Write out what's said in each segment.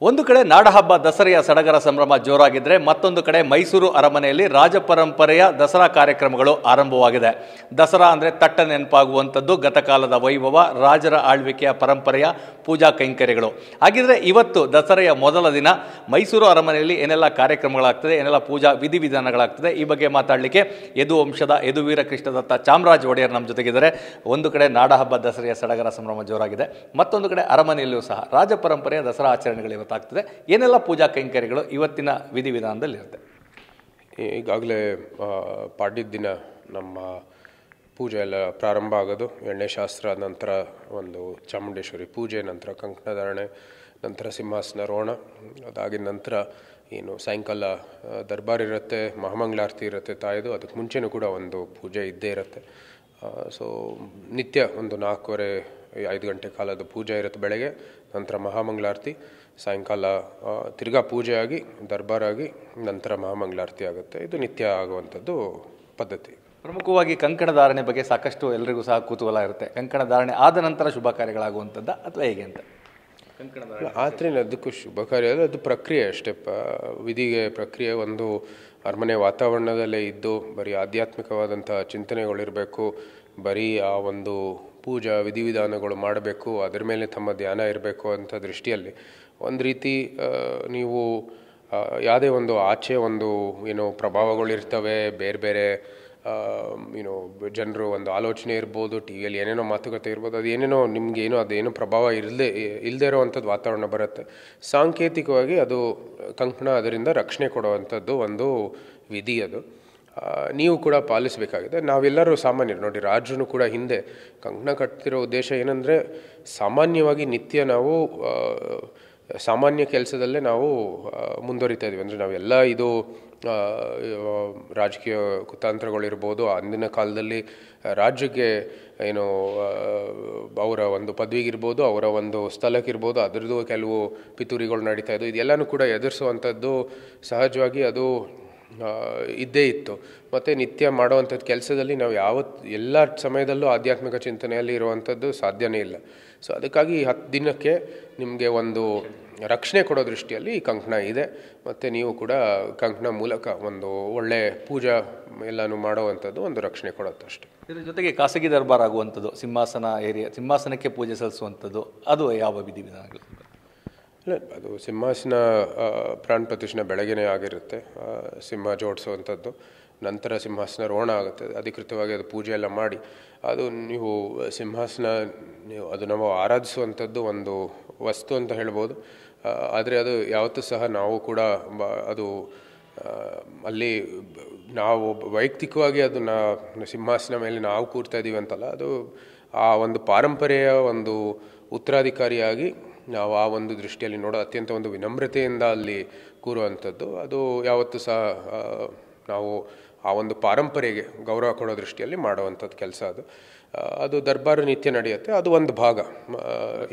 ಒಂದು ಕಡೆ ನಾಡಹಬ್ಬ ದಸರೆಯ ಸಡಗರ ಸಂಭ್ರಮ ಜೋರಾಗಿದ್ದರೆ ಮತ್ತೊಂದು ಕಡೆ ಮೈಸೂರು ಅರಮನೆಯಲ್ಲಿ ರಾಜಪರಂಪರೆಯ ದಸರಾ ಕಾರ್ಯಕ್ರಮಗಳು ಆರಂಭವಾಗಿದೆ. ದಸರಾ ಅಂದರೆ ತಟ್ಟ ನೆನಪಾಗುವಂಥದ್ದು ಗತಕಾಲದ ವೈಭವ, ರಾಜರ ಆಳ್ವಿಕೆಯ ಪರಂಪರೆಯ ಪೂಜಾ ಕೈಂಕರ್ಯಗಳು. ಹಾಗಿದ್ರೆ ಇವತ್ತು ದಸರೆಯ ಮೊದಲ ದಿನ ಮೈಸೂರು ಅರಮನೆಯಲ್ಲಿ ಏನೆಲ್ಲ ಕಾರ್ಯಕ್ರಮಗಳಾಗ್ತದೆ, ಏನೆಲ್ಲ ಪೂಜಾ ವಿಧಿವಿಧಾನಗಳಾಗ್ತದೆ, ಈ ಬಗ್ಗೆ ಮಾತಾಡಲಿಕ್ಕೆ ಯದುವಂಶದ ಯದುವೀರ ಕೃಷ್ಣದತ್ತ ಚಾಮರಾಜ ಒಡೆಯರ್ ನಮ್ಮ ಜೊತೆಗಿದ್ದಾರೆ. ಒಂದು ಕಡೆ ನಾಡಹಬ್ಬ ದಸರೆಯ ಸಡಗರ ಸಂಭ್ರಮ ಜೋರಾಗಿದೆ, ಮತ್ತೊಂದು ಕಡೆ ಅರಮನೆಯಲ್ಲಿಯೂ ಸಹ ರಾಜಪರಂಪರೆಯ ದಸರಾ ಆಚರಣೆಗಳು ಇವತ್ತಾಗ್ತದೆ. ಏನೆಲ್ಲ ಪೂಜಾ ಕೈಂಕರ್ಯಗಳು ಇವತ್ತಿನ ವಿಧಿವಿಧಾನದಲ್ಲಿ ಇರುತ್ತೆ? ಈಗಾಗಲೇ ಪಾಡ್ಯದ ದಿನ ನಮ್ಮ ಪೂಜೆ ಎಲ್ಲ ಪ್ರಾರಂಭ ಆಗೋದು. ಎಣ್ಣೆ ಶಾಸ್ತ್ರ, ನಂತರ ಒಂದು ಚಾಮುಂಡೇಶ್ವರಿ ಪೂಜೆ, ನಂತರ ಕಂಕಣಧಾರಣೆ, ನಂತರ ಸಿಂಹಾಸನಾರೋಹಣ. ಅದಾಗಿದ ನಂತರ ಏನು ಸಾಯಂಕಾಲ ದರ್ಬಾರ್ ಇರುತ್ತೆ, ಮಹಾಮಂಗಳಾರತಿ ಇರುತ್ತೆ ತಾಯಿದು. ಅದಕ್ಕೆ ಮುಂಚೆನೂ ಕೂಡ ಒಂದು ಪೂಜೆ ಇದ್ದೇ ಇರುತ್ತೆ. ಸೊ ನಿತ್ಯ ಒಂದು 4:30-5 ಗಂಟೆ ಕಾಲದ ಪೂಜೆ ಇರುತ್ತೆ ಬೆಳಗ್ಗೆ. ನಂತರ ಮಹಾಮಂಗಳಾರತಿ, ಸಾಯಂಕಾಲ ತಿರ್ಗಾ ಪೂಜೆ ಆಗಿ ದರ್ಬಾರಾಗಿ ನಂತರ ಮಹಾಮಂಗಳಾರತಿ ಆಗುತ್ತೆ. ಇದು ನಿತ್ಯ ಆಗುವಂಥದ್ದು ಪದ್ಧತಿ. ಪ್ರಮುಖವಾಗಿ ಕಂಕಣಧಾರಣೆ ಬಗ್ಗೆ ಸಾಕಷ್ಟು ಎಲ್ಲರಿಗೂ ಸಹ ಕುತೂಹಲ ಇರುತ್ತೆ. ಕಂಕಣಧಾರಣೆ ಆದ ನಂತರ ಶುಭ ಕಾರ್ಯಗಳಾಗುವಂಥದ್ದು ಅಥವಾ ಹೇಗೆ ಅಂತ? ಆದ್ರೇನು ಅದಕ್ಕೂ ಶುಭ ಕಾರ್ಯ ಅದು ಪ್ರಕ್ರಿಯೆ ಅಷ್ಟೇ. ವಿಧಿಗೆ ಪ್ರಕ್ರಿಯೆ ಒಂದು ಅರಮನೆ ವಾತಾವರಣದಲ್ಲೇ ಇದ್ದು ಬರೀ ಆಧ್ಯಾತ್ಮಿಕವಾದಂಥ ಚಿಂತನೆಗಳಿರಬೇಕು, ಬರೀ ಆ ಒಂದು ಪೂಜಾ ವಿಧಿವಿಧಾನಗಳು ಮಾಡಬೇಕು, ಅದರ ಮೇಲೆ ತಮ್ಮ ಧ್ಯಾನ ಇರಬೇಕು ಅಂತ ದೃಷ್ಟಿಯಲ್ಲಿ ಒಂದು ರೀತಿ ನೀವು ಯಾವುದೇ ಒಂದು ಆಚೆ ಒಂದು ಏನೋ ಪ್ರಭಾವಗಳಿರ್ತವೆ, ಬೇರೆ ಬೇರೆ ಏನೋ ಜನರು ಒಂದು ಆಲೋಚನೆ ಇರ್ಬೋದು, ಟಿ ವಿಯಲ್ಲಿ ಏನೇನೋ ಮಾತುಕತೆ ಇರ್ಬೋದು, ಅದು ಏನೇನೋ ನಿಮಗೇನೋ ಅದೇನೋ ಪ್ರಭಾವ ಇಲ್ಲದೆ ಇರೋವಂಥದ್ದು ವಾತಾವರಣ ಬರುತ್ತೆ. ಸಾಂಕೇತಿಕವಾಗಿ ಅದು ಕಂಕಣ ಅದರಿಂದ ರಕ್ಷಣೆ ಕೊಡುವಂಥದ್ದು ಒಂದು ವಿಧಿ. ಅದು ನೀವು ಕೂಡ ಪಾಲಿಸಬೇಕಾಗಿದೆ. ನಾವೆಲ್ಲರೂ ಸಾಮಾನ್ಯರು ನೋಡಿ, ರಾಜರು ಕೂಡ ಹಿಂದೆ ಕಂಕಣ ಕಟ್ತಿರೋ ಉದ್ದೇಶ ಏನಂದರೆ ಸಾಮಾನ್ಯವಾಗಿ ನಿತ್ಯ ನಾವು ಸಾಮಾನ್ಯ ಕೆಲಸದಲ್ಲೇ ನಾವು ಮುಂದುವರಿತಾ ಇದ್ವಿ. ಅಂದರೆ ನಾವೆಲ್ಲ ಇದು ರಾಜಕೀಯ ಕುತಂತ್ರಗಳಿರ್ಬೋದು, ಅಂದಿನ ಕಾಲದಲ್ಲಿ ರಾಜ್ಯಕ್ಕೆ ಏನು ಅವರ ಒಂದು ಪದವಿಗಿರ್ಬೋದು, ಅವರ ಒಂದು ಸ್ಥಳಕ್ಕಿರ್ಬೋದು, ಅದರದ್ದು ಕೆಲವು ಪಿತೂರಿಗಳು ನಡೀತಾ ಇದ್ದವು. ಇದೆಲ್ಲನೂ ಕೂಡ ಎದುರಿಸುವಂಥದ್ದು ಸಹಜವಾಗಿ ಅದು ಇದ್ದೇ ಇತ್ತು. ಮತ್ತು ನಿತ್ಯ ಮಾಡುವಂಥದ್ದು ಕೆಲಸದಲ್ಲಿ ನಾವು ಎಲ್ಲ ಸಮಯದಲ್ಲೂ ಆಧ್ಯಾತ್ಮಿಕ ಚಿಂತನೆಯಲ್ಲಿ ಇರುವಂಥದ್ದು ಸಾಧ್ಯನೇ ಇಲ್ಲ. ಸೊ ಅದಕ್ಕಾಗಿ 10 ದಿನಕ್ಕೆ ನಿಮಗೆ ಒಂದು ರಕ್ಷಣೆ ಕೊಡೋ ದೃಷ್ಟಿಯಲ್ಲಿ ಈ ಕಂಕಣ ಇದೆ. ಮತ್ತು ನೀವು ಕೂಡ ಕಂಕಣ ಮೂಲಕ ಒಂದು ಒಳ್ಳೆ ಪೂಜಾ ಎಲ್ಲನೂ ಮಾಡುವಂಥದ್ದು ಒಂದು ರಕ್ಷಣೆ ಕೊಡುತ್ತೆ ಅಷ್ಟೇ. ಇದರ ಜೊತೆಗೆ ಖಾಸಗಿ ದರ್ಬಾರ್ ಆಗುವಂಥದ್ದು, ಸಿಂಹಾಸನಕ್ಕೆ ಪೂಜೆ ಸಲ್ಲಿಸುವಂಥದ್ದು, ಅದು ಯಾವ ವಿಧಿವಿಧಾನಗಳು? ಇಲ್ಲ, ಅದು ಸಿಂಹಾಸನ ಪ್ರಾಣ ಪ್ರತಿಷ್ಠೆ ಬೆಳಗ್ಗೆನೇ ಆಗಿರುತ್ತೆ. ಸಿಂಹ ಜೋಡಿಸುವಂಥದ್ದು, ನಂತರ ಸಿಂಹಾಸನಾರೋಹಣ ಆಗುತ್ತೆ. ಅಧಿಕೃತವಾಗಿ ಅದು ಪೂಜೆ ಎಲ್ಲ ಮಾಡಿ ಅದು ನೀವು ಸಿಂಹಾಸನ ಅದು ನಾವು ಆರಾಧಿಸುವಂಥದ್ದು ಒಂದು ವಸ್ತು ಅಂತ ಹೇಳ್ಬೋದು. ಆದರೆ ಅದು ಯಾವತ್ತೂ ಸಹ ನಾವು ಕೂಡ ಅದು ಅಲ್ಲಿ ನಾವು ವೈಯಕ್ತಿಕವಾಗಿ ಅದನ್ನು ಸಿಂಹಾಸನ ಮೇಲೆ ನಾವು ಕೂರ್ತಾ ಇದ್ದೀವಿ ಅಂತಲ್ಲ, ಅದು ಆ ಒಂದು ಪಾರಂಪರೆಯ ಒಂದು ಉತ್ತರಾಧಿಕಾರಿಯಾಗಿ ನಾವು ಆ ಒಂದು ದೃಷ್ಟಿಯಲ್ಲಿ ನೋಡೋ ಅತ್ಯಂತ ಒಂದು ವಿನಮ್ರತೆಯಿಂದ ಅಲ್ಲಿ ಕೂರುವಂಥದ್ದು. ಅದು ಯಾವತ್ತೂ ಸಹ ನಾವು ಆ ಒಂದು ಪಾರಂಪರೆಗೆ ಗೌರವ ಕೊಡೋ ದೃಷ್ಟಿಯಲ್ಲಿ ಮಾಡುವಂಥದ್ದು ಕೆಲಸ. ಅದು ದರ್ಬಾರು ನಿತ್ಯ ನಡೆಯುತ್ತೆ. ಅದು ಒಂದು ಭಾಗ,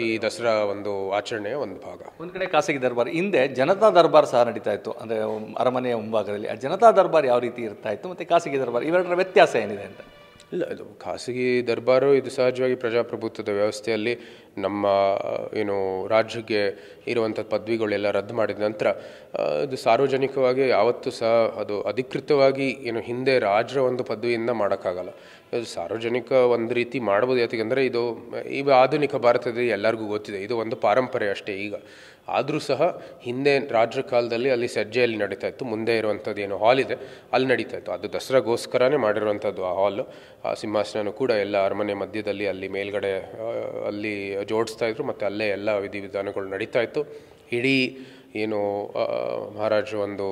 ಈ ದಸರಾ ಒಂದು ಆಚರಣೆಯ ಒಂದು ಭಾಗ. ಒಂದು ಕಡೆ ಖಾಸಗಿ ದರ್ಬಾರ್, ಹಿಂದೆ ಜನತಾ ದರ್ಬಾರ್ ಸಹ ನಡೀತಾ ಇತ್ತು. ಅಂದರೆ ಅರಮನೆಯ ಮುಂಭಾಗದಲ್ಲಿ ಆ ಜನತಾ ದರ್ಬಾರ್ ಯಾವ ರೀತಿ ಇರ್ತಾ ಇತ್ತು ಮತ್ತು ಖಾಸಗಿ ದರ್ಬಾರ್ ಇವೆರಡರ ವ್ಯತ್ಯಾಸ ಏನಿದೆ ಅಂತ? ಇಲ್ಲ, ಇದು ಖಾಸಗಿ ದರ್ಬಾರು ಇದು ಸಹಜವಾಗಿ ಪ್ರಜಾಪ್ರಭುತ್ವದ ವ್ಯವಸ್ಥೆಯಲ್ಲಿ ನಮ್ಮ ಏನು ರಾಜ್ಯಕ್ಕೆ ಇರುವಂಥ ಪದವಿಗಳೆಲ್ಲ ರದ್ದು ಮಾಡಿದ ನಂತರ ಇದು ಸಾರ್ವಜನಿಕವಾಗಿ ಯಾವತ್ತೂ ಸಹ ಅದು ಅಧಿಕೃತವಾಗಿ ಏನು ಹಿಂದೆ ರಾಜರ ಒಂದು ಪದವಿಯಿಂದ ಮಾಡೋಕ್ಕಾಗಲ್ಲ. ಇದು ಸಾರ್ವಜನಿಕ ಒಂದು ರೀತಿ ಮಾಡ್ಬೋದು. ಯಾಕೆಂದರೆ ಇದು ಈಗ ಆಧುನಿಕ ಭಾರತದಲ್ಲಿ ಎಲ್ಲರಿಗೂ ಗೊತ್ತಿದೆ, ಇದು ಒಂದು ಪಾರಂಪರೆ ಅಷ್ಟೇ. ಈಗ ಆದರೂ ಸಹ ಹಿಂದೆ ರಾಜ್ರ ಕಾಲದಲ್ಲಿ ಅಲ್ಲಿ ಸಜ್ಜೆಯಲ್ಲಿ ನಡೀತಾ ಇತ್ತು. ಮುಂದೆ ಇರುವಂಥದ್ದು ಏನು ಹಾಲ್ ಇದೆ ಅಲ್ಲಿ ನಡೀತಾ ಇತ್ತು. ಅದು ದಸರಾಗೋಸ್ಕರನೇ ಮಾಡಿರುವಂಥದ್ದು ಆ ಹಾಲು. ಆ ಸಿಂಹಾಸನೂ ಕೂಡ ಎಲ್ಲ ಅರಮನೆ ಮಧ್ಯದಲ್ಲಿ ಅಲ್ಲಿ ಮೇಲ್ಗಡೆ ಅಲ್ಲಿ ಜೋಡಿಸ್ತಾ ಇದ್ರು. ಮತ್ತು ಅಲ್ಲೇ ಎಲ್ಲ ವಿಧಿವಿಧಾನಗಳು ನಡೀತಾ ಇತ್ತು. ಇಡೀ ಏನು ಮಹಾರಾಜ ಒಂದು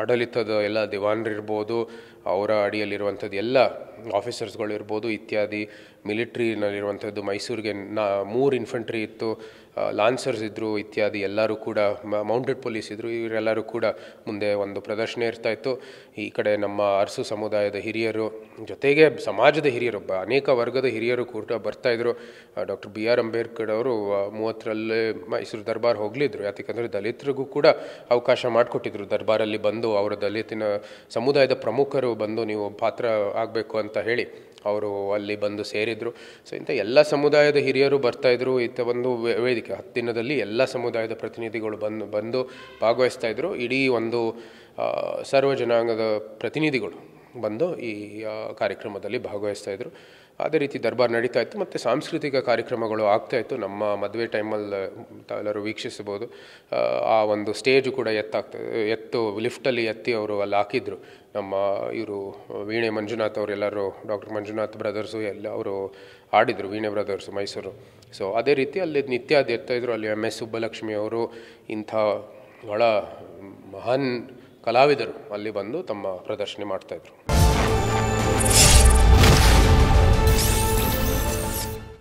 ಆಡಳಿತದ ಎಲ್ಲ ದಿವಾನರಿರ್ಬೋದು, ಅವರ ಅಡಿಯಲ್ಲಿರುವಂಥದ್ದು ಎಲ್ಲ ಆಫೀಸರ್ಸ್ಗಳಿರ್ಬೋದು ಇತ್ಯಾದಿ, ಮಿಲಿಟ್ರಿನಲ್ಲಿರುವಂಥದ್ದು ಮೈಸೂರಿಗೆ 3 ಇನ್ಫಂಟ್ರಿ ಇತ್ತು, ಲಾನ್ಸರ್ಸ್ ಇದ್ದರು ಇತ್ಯಾದಿ, ಎಲ್ಲರೂ ಕೂಡ ಮೌಂಟೆಡ್ ಪೊಲೀಸ್ ಇದ್ದರು. ಇವರೆಲ್ಲರೂ ಕೂಡ ಮುಂದೆ ಒಂದು ಪ್ರದರ್ಶನ ಇರ್ತಾಯಿತ್ತು. ಈ ಕಡೆ ನಮ್ಮ ಅರಸು ಸಮುದಾಯದ ಹಿರಿಯರು ಜೊತೆಗೆ ಸಮಾಜದ ಹಿರಿಯರು, ಅನೇಕ ವರ್ಗದ ಹಿರಿಯರು ಕೂಡ ಬರ್ತಾಯಿದ್ರು. ಡಾಕ್ಟರ್ BR ಅಂಬೇಡ್ಕರ್ ಅವರು 30ರಲ್ಲೇ ಮೈಸೂರು ದರ್ಬಾರ್ ಹೋಗಲಿದ್ರು. ಯಾಕೆಂದರೆ ದಲಿತರಿಗೂ ಕೂಡ ಅವಕಾಶ ಮಾಡಿಕೊಟ್ಟಿದ್ರು ದರ್ಬಾರಲ್ಲಿ ಬಂದು, ಅವರ ದಲಿತಿನ ಸಮುದಾಯದ ಪ್ರಮುಖರು ಬಂದು ನೀವು ಪಾತ್ರ ಆಗಬೇಕು ಅಂತ ಹೇಳಿ ಅವರು ಅಲ್ಲಿ ಬಂದು ಸೇರಿದರು. ಸೊ ಇಂಥ ಎಲ್ಲ ಸಮುದಾಯದ ಹಿರಿಯರು ಬರ್ತಾಯಿದ್ರು. ಇಂಥ ಒಂದು ವೇದಿಕೆ 10 ದಿನದಲ್ಲಿ ಎಲ್ಲ ಸಮುದಾಯದ ಪ್ರತಿನಿಧಿಗಳು ಬಂದು ಭಾಗವಹಿಸ್ತಾಯಿದ್ರು. ಇಡೀ ಒಂದು ಸರ್ವ ಜನಾಂಗದ ಪ್ರತಿನಿಧಿಗಳು ಬಂದು ಈ ಕಾರ್ಯಕ್ರಮದಲ್ಲಿ ಭಾಗವಹಿಸ್ತಾಯಿದ್ರು. ಅದೇ ರೀತಿ ದರ್ಬಾರ್ ನಡೀತಾ ಇತ್ತು ಮತ್ತು ಸಾಂಸ್ಕೃತಿಕ ಕಾರ್ಯಕ್ರಮಗಳು ಆಗ್ತಾಯಿತ್ತು. ನಮ್ಮ ಮದುವೆ ಟೈಮಲ್ಲಿ ತಾವೆಲ್ಲರೂ ವೀಕ್ಷಿಸ್ಬೋದು. ಆ ಒಂದು ಸ್ಟೇಜು ಕೂಡ ಎತ್ತು ಲಿಫ್ಟಲ್ಲಿ ಎತ್ತಿ ಅವರು ಅಲ್ಲಿ ಹಾಕಿದ್ರು. ನಮ್ಮ ಇವರು ವೀಣೆ ಮಂಜುನಾಥ್ ಅವರೆಲ್ಲರೂ, ಡಾಕ್ಟರ್ ಮಂಜುನಾಥ್ ಬ್ರದರ್ಸು ಎಲ್ಲ ಅವರು ಹಾಡಿದರು, ವೀಣೆ ಬ್ರದರ್ಸು ಮೈಸೂರು. ಸೊ ಅದೇ ರೀತಿ ಅಲ್ಲಿ ನಿತ್ಯ ಅದು ಎತ್ತಾಯಿದ್ರು. ಅಲ್ಲಿ MS ಸುಬ್ಬಲಕ್ಷ್ಮಿ ಅವರು ಇಂಥ ಬಹಳ ಮಹಾನ್ ಕಲಾವಿದರು ಅಲ್ಲಿ ಬಂದು ತಮ್ಮ ಪ್ರದರ್ಶನ ಮಾಡ್ತಾಯಿದ್ರು.